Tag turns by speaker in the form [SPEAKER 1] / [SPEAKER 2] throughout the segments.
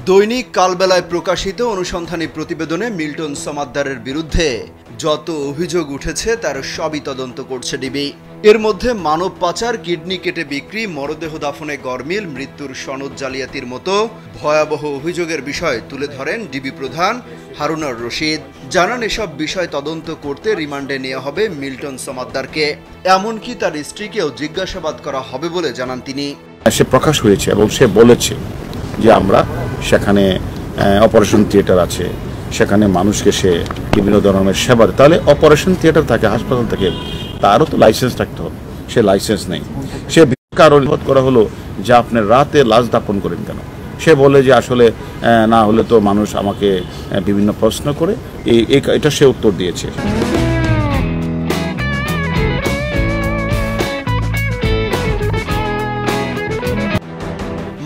[SPEAKER 1] দৈনিক কালবেলায় প্রকাশিত অনুসন্ধানী প্রতিবেদনে মিল্টন সমাদ্দারের বিরুদ্ধে যত অভিযোগ উঠেছে তার সবই তদন্ত করছে ডিবি। এর মধ্যে মানব পাচার, কিডনি কেটে বিক্রি, মরদেহ দাফনে গরমিল, মৃত্যুর সনদ জালিয়াতির মতো ভয়াবহ অভিযোগের বিষয় তুলে ধরেন ডিবি প্রধান হারুনার রশিদ। জানান এসব বিষয় তদন্ত করতে রিমান্ডে নেওয়া হবে মিল্টন সমাদ্দারকে, এমনকি তার স্ত্রীকেও জিজ্ঞাসাবাদ করা হবে বলে জানান তিনি।
[SPEAKER 2] সে প্রকাশ হয়েছে এবং সে বলেছে যে আমরা সেখানে অপারেশন থিয়েটার আছে, সেখানে মানুষকে সে বিভিন্ন ধরনের সেবা দেয়। তাহলে অপারেশন থিয়েটার থাকে, হাসপাতাল থাকে, তারও তো লাইসেন্স থাকতে হবে। সে লাইসেন্স নেই। সে কারণ করা হলো যে আপনি রাতে লাশ দাপন করেন কেন? সে বলে যে আসলে না হলে তো মানুষ আমাকে বিভিন্ন প্রশ্ন করে, এটা সে উত্তর দিয়েছে।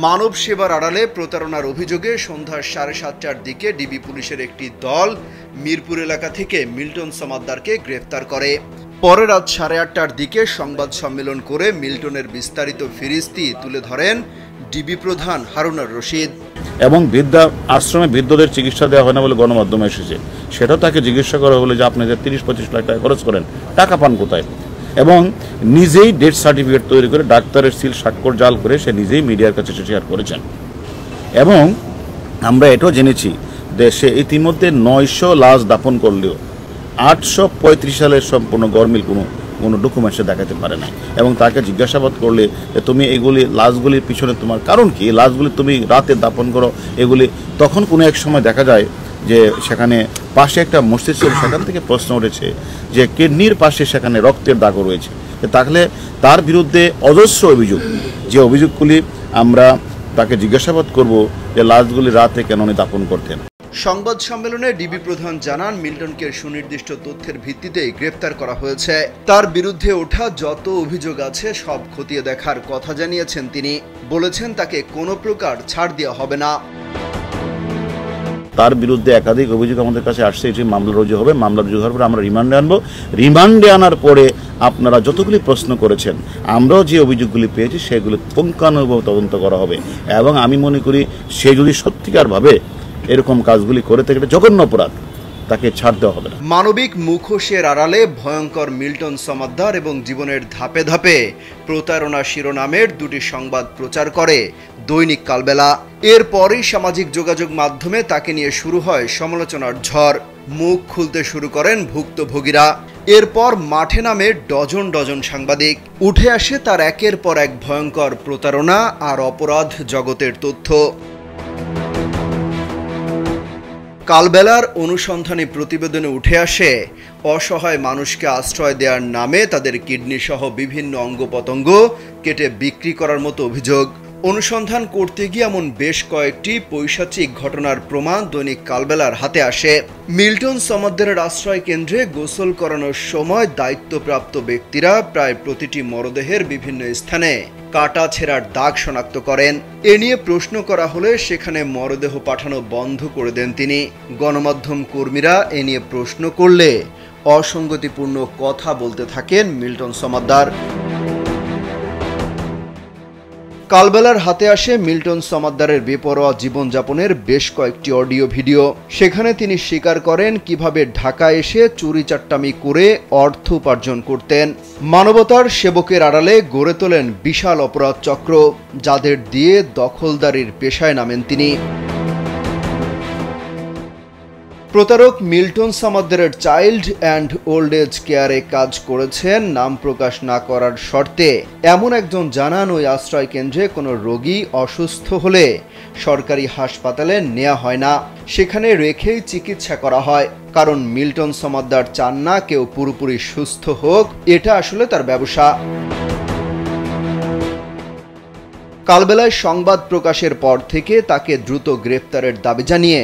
[SPEAKER 1] মানব সেবার আড়ালে প্রতারণার অভিযোগে সন্ধ্যা 7:30টার দিকে ডিবি পুলিশের একটি দল মিরপুর এলাকা থেকে মিল্টন সমাদ্দারকে গ্রেফতার করে। পরে রাত 8:30টার দিকে সংবাদ সম্মেলন করে মিল্টনের বিস্তারিত ফিরিস্তি তুলে ধরেন ডিবি প্রধান হারুনার রশিদ।
[SPEAKER 2] এবং বৃদ্ধা আশ্রমে বৃদ্ধদের চিকিৎসা দেওয়া হয় না বলে গণমাধ্যমে এসেছে, সেটাও তাকে জিজ্ঞাসা করা হলো যে আপনি যে 30-25 লাখ টাকা খরচ করেন, টাকা পান কোথায়? এবং নিজেই ডেথ সার্টিফিকেট তৈরি করে ডাক্তারের সিল স্বাক্ষর জাল করে সে নিজেই মিডিয়ার কাছে শেয়ার করেছেন। এবং আমরা এটাও জেনেছি যে সে ইতিমধ্যে 900 লাশ দাফন করলেও 835 সালের সম্পূর্ণ গরমিল কোনো ডকুমেন্টসে দেখাতে পারে না। এবং তাকে জিজ্ঞাসাবাদ করলে তুমি এগুলি লাশগুলির পিছনে তোমার কারণ কি, লাশগুলি তুমি রাতে দাফন করো এগুলি, তখন কোনো এক সময় দেখা যায় যে সেখানে পাশে একটা মসজিদ ছিল, সেখান থেকে প্রশ্ন উঠেছে যে কিডনির পাশে সেখানে রক্তের দাগও রয়েছে। তাহলে তার বিরুদ্ধে অজস্র অভিযোগ, যে অভিযোগগুলি আমরা তাকে জিজ্ঞাসাবাদ করব যে লাশগুলি রাতে কেন উনি দাপন করতেন।
[SPEAKER 1] সংবাদ সম্মেলনে ডিবি প্রধান জানান মিল্টনকে সুনির্দিষ্ট তথ্যের ভিত্তিতেই গ্রেপ্তার করা হয়েছে। তার বিরুদ্ধে ওঠা যত অভিযোগ আছে সব খতিয়ে দেখার কথা জানিয়েছেন তিনি। বলেছেন তাকে কোনো প্রকার ছাড় দেওয়া হবে না।
[SPEAKER 2] তার বিরুদ্ধে একাধিক অভিযোগ আমাদের কাছে আসছে, এটি মামলা রুজু হবে। মামলা রুজু হওয়ার পরে আমরা রিমান্ডে আনবো। রিমান্ডে আনার পরে আপনারা যতগুলি প্রশ্ন করেছেন, আমরাও যে অভিযোগগুলি পেয়েছি সেগুলি পুঙ্খানুপুঙ্খ তদন্ত করা হবে। এবং আমি মনে করি সে যদি সত্যিকারভাবে এরকম কাজগুলি করে থাকে, এটা জঘন্য অপরাধ, তাকে ছাড় দেওয়া হবে না।
[SPEAKER 1] মানবিক মুখোশের আড়ালে ভয়ঙ্কর মিল্টন সমাদ্দার এবং জীবনের ধাপে ধাপে প্রতারণা শিরোনামের দুটি সংবাদ প্রচার করে দৈনিক কালবেলা। এরপরই সামাজিক যোগাযোগ মাধ্যমে তাকে নিয়ে শুরু হয় সমালোচনার ঝড়। মুখ খুলতে শুরু করেন ভুক্তভোগীরা। এরপর মাঠে নামে ডজন ডজন সাংবাদিক। উঠে আসে তার একের পর এক ভয়ঙ্কর প্রতারণা আর অপরাধ জগতের তথ্য। কালবেলার অনুসন্ধানী প্রতিবেদনে উঠে আসে অসহায় মানুষকে আশ্রয় দেওয়ার নামে তাদের কিডনি সহ বিভিন্ন অঙ্গ প্রত্যঙ্গ কেটে বিক্রি করার মতো অভিযোগ। অনুসন্ধান করতে গিয়ে এমন বেশ কয়েকটি পৈশাচিক ঘটনার প্রমাণ দৈনিক কালবেলার হাতে আসে। মিল্টন সমাদ্দারের আশ্রয় কেন্দ্রে গোসল করানোর সময় দায়িত্বপ্রাপ্ত ব্যক্তিরা প্রায় প্রতিটি মরদেহের বিভিন্ন স্থানে কাটা ছেঁড়ার দাগ শনাক্ত করেন। এ নিয়ে প্রশ্ন করা হলে সেখানে মরদেহ পাঠানো বন্ধ করে দেন তিনি। গণমাধ্যম কর্মীরা এ নিয়ে প্রশ্ন করলে অসঙ্গতিপূর্ণ কথা বলতে থাকেন মিল্টন সমাদ্দার। কালবেলার হাতে আসে মিল্টন সমাদ্দারের বেপরোয়া জীবনযাপনের বেশ কয়েকটি অডিও ভিডিও। সেখানে তিনি স্বীকার করেন কিভাবে ঢাকায় এসে চুরি চাট্টামি করে অর্থ উপার্জন করতেন। মানবতার সেবকের আড়ালে গড়ে তোলেন বিশাল অপরাধ চক্র, যাদের দিয়ে দখলদারির পেশায় নামেন তিনি। প্রতারক মিল্টন সমাদ্দারের চাইল্ড অ্যান্ড ওল্ড এজ কেয়ারে কাজ করেছেন নাম প্রকাশ না করার শর্তে এমন একজন জানান, ওই আশ্রয় কেন্দ্রে কোনো রোগী অসুস্থ হলে সরকারি হাসপাতালে নেওয়া হয় না, সেখানে রেখেই চিকিৎসা করা হয়। কারণ মিল্টন সমাদ্দার চান না কেউ পুরোপুরি সুস্থ হোক, এটা আসলে তার ব্যবসা। কালবেলায় সংবাদ প্রকাশের পর থেকে তাকে দ্রুত গ্রেপ্তারের দাবি জানিয়ে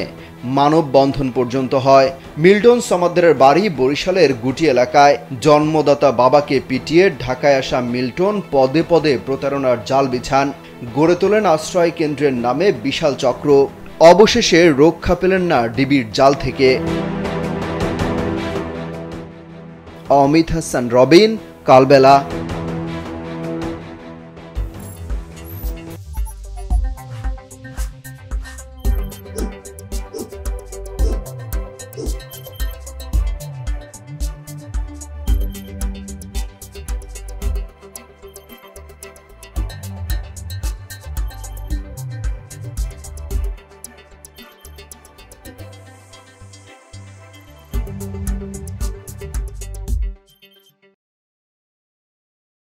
[SPEAKER 1] মানববন্ধন পর্যন্ত হয়। মিল্টন সমাদ্দারের বাড়ি বরিশালের গুটি এলাকায়। জন্মদাতা বাবাকে পিটিয়ে ঢাকায় আসা মিল্টন পদে পদে প্রতারণার জাল বিছান। গড়ে তোলেন আশ্রয় কেন্দ্রের নামে বিশাল চক্র। অবশেষে রক্ষা পেলেন না ডিবির জাল থেকে। অমিত হাসান রবিন, কালবেলা।